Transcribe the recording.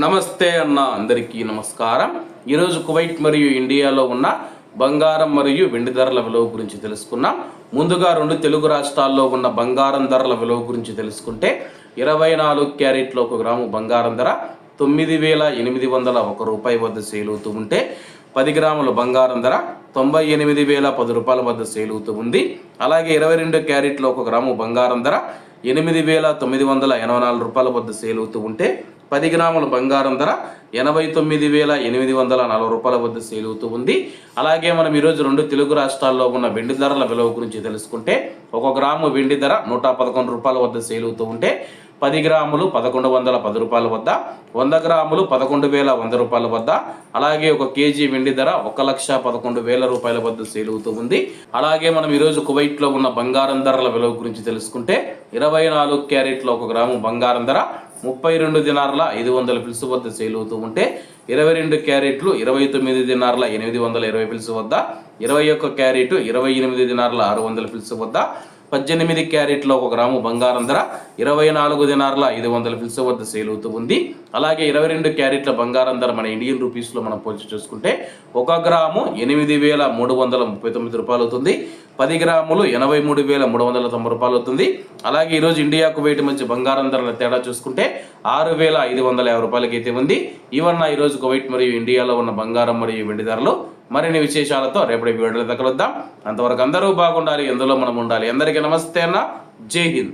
నమస్తే అన్న, అందరికీ నమస్కారం. ఈరోజు కువైట్ మరియు ఇండియాలో ఉన్న బంగారం మరియు వెండి ధరల విలువ గురించి తెలుసుకున్నాం. ముందుగా రెండు తెలుగు రాష్ట్రాల్లో ఉన్న బంగారం ధరల విలువ గురించి తెలుసుకుంటే 24 క్యారెట్ల 1 గ్రాము బంగారం ధర 9,801 రూపాయి వద్ద సేల్ అవుతూ ఉంటే 10 గ్రాముల బంగారం ధర 98,010 రూపాయల వద్ద సేల్ అవుతూ ఉంది. అలాగే 22 క్యారెట్ల 1 గ్రాము బంగారం ధర 8,984 రూపాయల వద్ద సేల్ అవుతూ ఉంటే 10 గ్రాముల బంగారం ధర 89,840 రూపాయల వద్ద సేల్ అవుతూ ఉంది. అలాగే మనం ఈరోజు రెండు తెలుగు రాష్ట్రాల్లో ఉన్న వెండి ధరల విలువ గురించి తెలుసుకుంటే 1 గ్రాము వెండి ధర 111 రూపాయల వద్ద సేల్ అవుతూ ఉంటే 10 గ్రాములు 1,110 రూపాయల వద్ద, 100 గ్రాములు 11,100 రూపాయల వద్ద, అలాగే 1 కేజీ వెండి ధర 1,11,000 రూపాయల వద్ద సేల్ అవుతూ ఉంది. అలాగే మనం ఈరోజు కువైట్లో ఉన్న బంగారం ధరల విలువ గురించి తెలుసుకుంటే 24 క్యారెట్ల 1 గ్రాము బంగారం ధర 32 దినార్ల 500 ఫిల్స్ వద్ద సేల్ అవుతూ ఉంటే 22 క్యారెట్లు 29 దినార్ల 820 ఫిల్స్ వద్ద, 21 క్యారెట్ 28 దినార్ల 600 ఫిల్స్ వద్ద, 18 క్యారెట్ల 1 గ్రాము బంగారం ధర 24 దినార్ల 500 ఫిల్స్ వద్ద సేల్ అవుతూ ఉంది. అలాగే 22 క్యారెట్ల బంగారం ధర మన ఇండియన్ రూపీస్లో మనం పోల్చి చూసుకుంటే 1 గ్రాము 8,339 రూపాయలు అవుతుంది. 10 గ్రాములు 83,390 రూపాయలు అవుతుంది. అలాగే ఈరోజు ఇండియా కువైట్ మధ్య బంగారం ధరల తేడా చూసుకుంటే 6,550 రూపాయలకి అయితే ఉంది. ఇవన్న ఈరోజు కువైట్ మరియు ఇండియాలో ఉన్న బంగారం మరియు వెండి ధరలు. మరిన్ని విశేషాలతో రేపటి వీడియోలో కలుద్దాం. అంతవరకు అందరూ బాగుండాలి, ఎందులో మనం ఉండాలి. అందరికీ నమస్తే అన్న, జై హింద్.